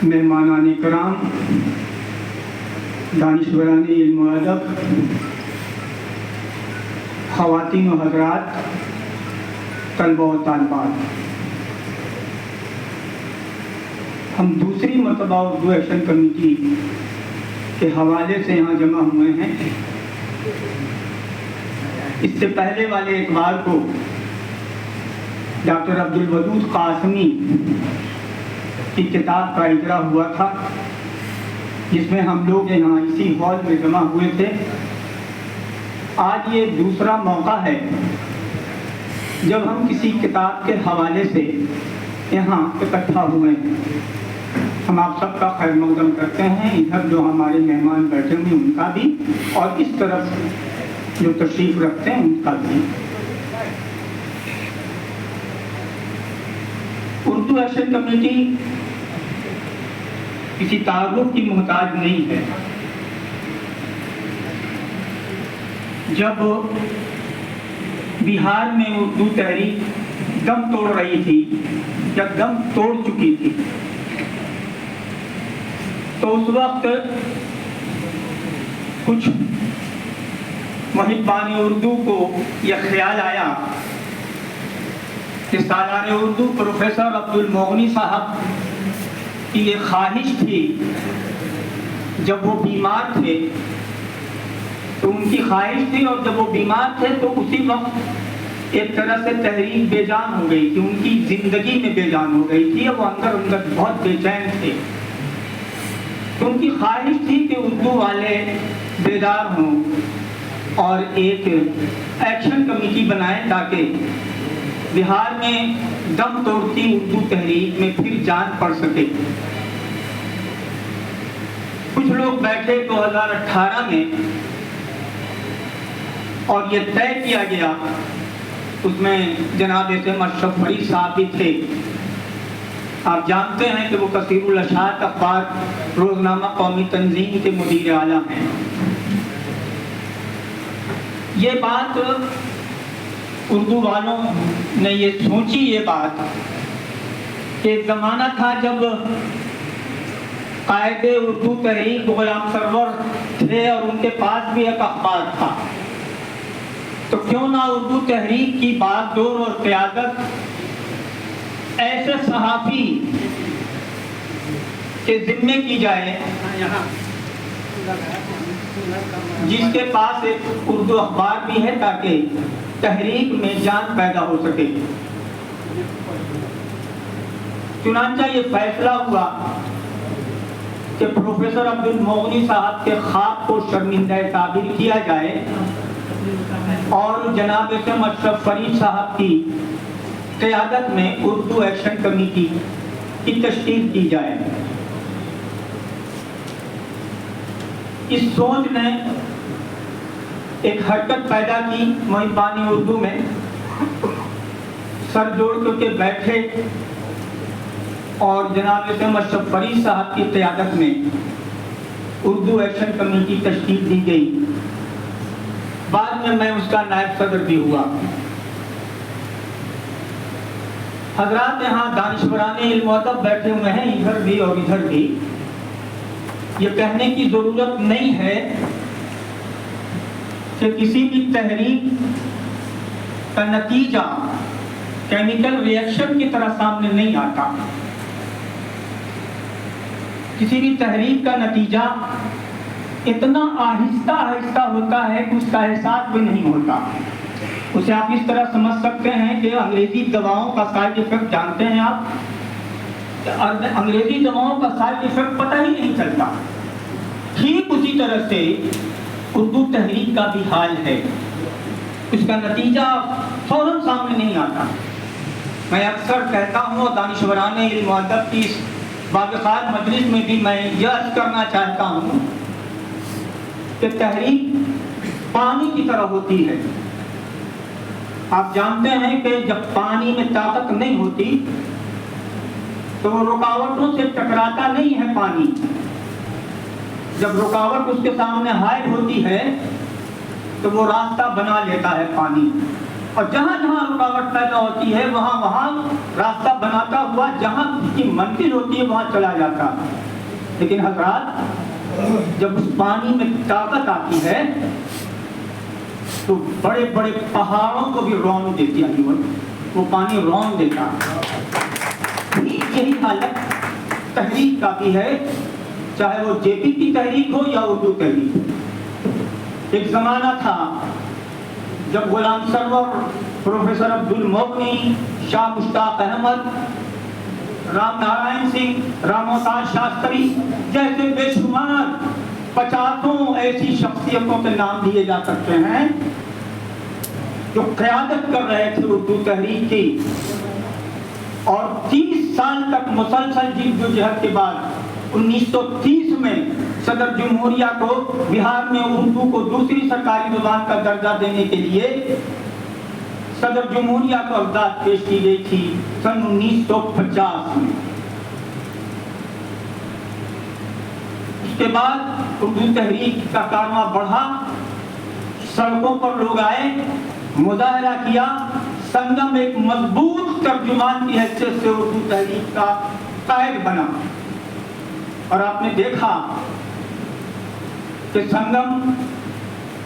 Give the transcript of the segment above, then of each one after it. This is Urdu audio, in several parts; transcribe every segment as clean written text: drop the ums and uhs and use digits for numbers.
مہمانان کرام، دانشوران علم و ادب، خواتین و حضرات، طلبہ و طالبات، ہم دوسری مرتبہ اردو ایکشن کمیٹی کے حوالے سے یہاں جمع ہوئے ہیں۔ اس سے پہلے والے اتوار کو ڈاکٹر عبدالودود قاسمی کی کتاب کا اجرا ہوا تھا، جس میں ہم لوگ یہاں اسی ہال میں جمع ہوئے تھے۔ آج یہ دوسرا موقع ہے جب ہم کسی کتاب کے حوالے سے یہاں اکٹھا ہوئے ہیں۔ ہم آپ سب کا خیر مقدم کرتے ہیں، ادھر جو ہمارے مہمان بیٹھے ہوئے ان کا بھی، اور اس طرف جو تشریف رکھتے ہیں ان کا بھی۔ اردو ایکشن کمیٹی کسی تعارف کی محتاج نہیں ہے۔ جب بہار میں اردو تحریک دم توڑ رہی تھی، جب دم توڑ چکی تھی، تو اس وقت کچھ محبان اردو کو یہ خیال آیا کہ سالار اردو پروفیسر عبدالمغنی صاحب کی یہ خواہش تھی، جب وہ بیمار تھے تو ان کی خواہش تھی، اور جب وہ بیمار تھے تو اسی وقت ایک طرح سے تحریک بے جان ہو گئی تھی، ان کی زندگی میں بے جان ہو گئی تھی، وہ اندر اندر بہت بے چین تھے۔ تو ان کی خواہش تھی کہ اردو والے بیدار ہوں اور ایک ایکشن کمیٹی بنائیں تاکہ بہار میں دم توڑتی اردو تحریک میں پھر جان پڑ سکے۔ کچھ لوگ بیٹھے 2018 میں، اور یہ طے کیا گیا، اس میں جناب اشرف فرید صاحب بھی تھے۔ آپ جانتے ہیں کہ وہ کثیر الاشاعت اخبار روزنامہ قومی تنظیم کے مدیر اعلیٰ ہیں۔ یہ بات اردو والوں نے یہ سوچی، یہ بات کہ ایک زمانہ تھا جب قائد اردو تحریک غلام سرور تھے اور ان کے پاس بھی ایک اخبار تھا، تو کیوں نہ اردو تحریک کی بات دور اور قیادت ایسے صحافی کے ذمے کی جائے جس کے پاس ایک اردو اخبار بھی ہے، تاکہ تحریک میں جان پیدا ہو سکے۔ چنانچہ یہ فیصلہ ہوا کہ پروفیسر عبدالمغنی صاحب کے خواب کو شرمندہ تعبیر کیا جائے اور جناب اشرف فرید صاحب کی قیادت میں اردو ایکشن کمیٹی کی تشکیل کی جائے۔ اس سوچ نے ایک حرکت پیدا کی محبان اردو میں، سر جوڑ کر کے بیٹھے اور جناب اشرف فرید صاحب کی قیادت میں اردو ایکشن کمیٹی تشکیل دی گئی۔ بعد میں اس کا نائب صدر بھی ہوا۔ حضرات یہاں دانشوران علم و ادب بیٹھے ہوئے ہیں، ادھر بھی اور ادھر بھی۔ یہ کہنے کی ضرورت نہیں ہے کہ کسی بھی تحریک کا نتیجہ کیمیکل ری ایکشن کی طرح سامنے نہیں آتا۔ کسی بھی تحریک کا نتیجہ اتنا آہستہ آہستہ ہوتا ہے کہ اس کا احساس بھی نہیں ہوتا۔ اسے آپ اس طرح سمجھ سکتے ہیں کہ انگریزی دواؤں کا سائیڈ ایفیکٹ جانتے ہیں آپ، انگریزی دواؤں کا سائیڈ ایفیکٹ پتہ ہی نہیں چلتا۔ ٹھیک اسی طرح سے اردو تحریک کا بھی حال ہے، اس کا نتیجہ فوراً سامنے نہیں آتا۔ میں اکثر کہتا ہوں، دانشوران علم و ادب کی اس باوقار مجلس میں بھی میں یہ عرض کرنا چاہتا ہوں کہ تحریک پانی کی طرح ہوتی ہے۔ آپ جانتے ہیں کہ جب پانی میں طاقت نہیں ہوتی تو وہ رکاوٹوں سے ٹکراتا نہیں ہے پانی۔ جب رکاوٹ اس کے سامنے حائل ہوتی ہے تو وہ راستہ بنا لیتا ہے پانی۔ اور جہاں جہاں رکاوٹ پیدا ہوتی ہے وہاں وہاں راستہ بناتا ہوا جہاں اس کی منزل ہوتی ہے وہاں چلا جاتا. لیکن حضرات جب اس پانی میں طاقت آتی ہے تو بڑے بڑے پہاڑوں کو بھی رون دیتی ہے. وہ پانی رون دیتا. یہی حالت تحریک کا بھی ہے، چاہے وہ جے پی کی تحریک ہو یا اردو تحریک. ایک زمانہ تھا جب غلام سرور، پروفیسر عبد المغنی، شاہ مشتاق احمد، رام نارائن سنگھ، رام اوتار شاستری جیسے بے شمار 50 ایسی شخصیتوں کے نام لیے جا سکتے ہیں جو قیادت کر رہے تھے اردو تحریک کی. اور 30 سال تک مسلسل جدوجہد کے بعد 1930 میں صدر جمہوریہ کو بہار میں اردو کو دوسری سرکاری زبان کا درجہ دینے کے لیے صدر جمہوریہ کو عرضداشت پیش کی گئی تھی سن 1950 میں. اس کے بعد اردو تحریک کا کارواں بڑھا، سڑکوں پر لوگ آئے، مظاہرہ کیا. سنگم ایک مضبوط ترجمان کی حیثیت سے اردو تحریک کا قائد بنا. اور آپ نے دیکھا کہ سنگم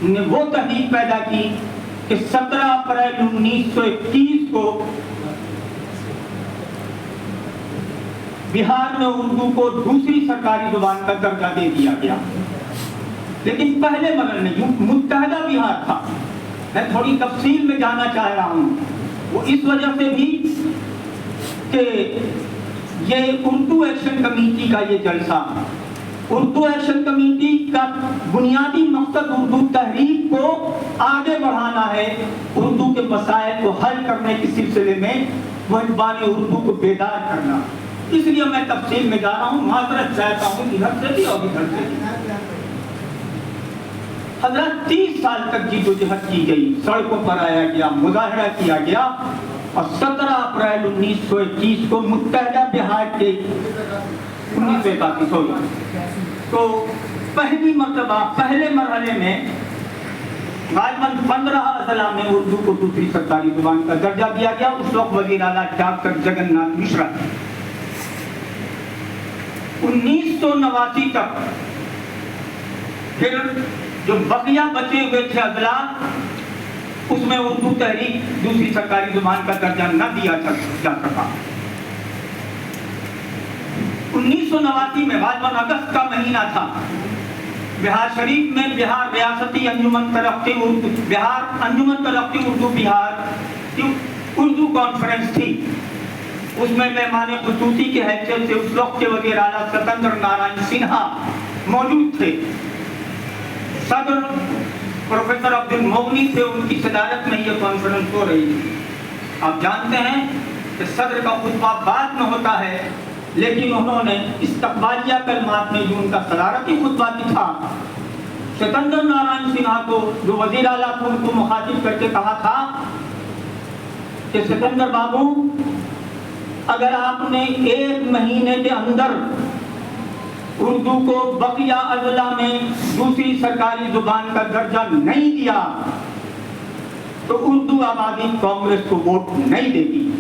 نے وہ تحریک پیدا کی کہ 17 اپریل 1921 کو بہار میں اردو کو دوسری سرکاری زبان کا درجہ دے دیا گیا. لیکن پہلے مرحلے میں متحدہ بہار تھا. میں تھوڑی تفصیل میں جانا چاہ رہا ہوں، وہ اس وجہ سے بھی کہ یہ اردو ایکشن کمیٹی کا یہ جلسہ، اردو ایکشن کمیٹی کا بنیادی مقصد اردو تحریک کو آگے بڑھانا ہے، اردو کے مسائل کو حل کرنے کے سلسلے میں وہ اقبال اردو کو بیدار کرنا. اس لیے میں تفصیل میں جا رہا ہوں، معذرت چاہتا ہوں ادھر سے بھی اور ادھر سے بھی. حضرت 30 سال تک جدوجہد کی گئی، سڑکوں پر آیا گیا، مظاہرہ کیا گیا، اور 17 اپریل 1921 کو متحدہ بہار کے 1931 تو پہلی مرتبہ پہلے مرحلے میں غالباً 15 اضلاع میں اردو کو دوسری سرکاری زبان کا درجہ دیا گیا. اس وقت وزیر اعلیٰ ڈاکٹر جگن ناتھ مشرا. 1989 تک پھر جو بقیہ بچے ہوئے تھے اضلاع اس میں اردو تحریک دوسری سرکاری زبان کا درجہ نہ دیا جا سکا. 1989 میں غالباً اگست کا مہینہ تھا، بہار شریف میں بہار ریاستی انجمن ترقی اردو بہار انجمن ترقی اردو بہار کی اردو کانفرنس تھی. اس میں مہمان خصوصی کی حیثیت سے اس وقت کے وزیر اعلیٰ ستندر نارائن سنہا موجود تھے. صدر پروفیسر عبد المغنی تھے، ان کی صدارت میں یہ کانفرنس ہو رہی تھی. آپ جانتے ہیں کہ صدر کا خطبہ بعد میں ہوتا ہے، لیکن انہوں نے استقبالیہ کلمات میں جو ان کا صدارتی خطبہ تھا، ستندر نارائن سنہا کو جو وزیر اعلیٰ کو ان کو مخاطب کر کے کہا تھا کہ ستندر بابو، اگر آپ نے 1 مہینے کے اندر اردو کو بقیہ اضلاع میں دوسری سرکاری زبان کا درجہ نہیں دیا تو اردو آبادی کانگریس کو ووٹ نہیں دے گی.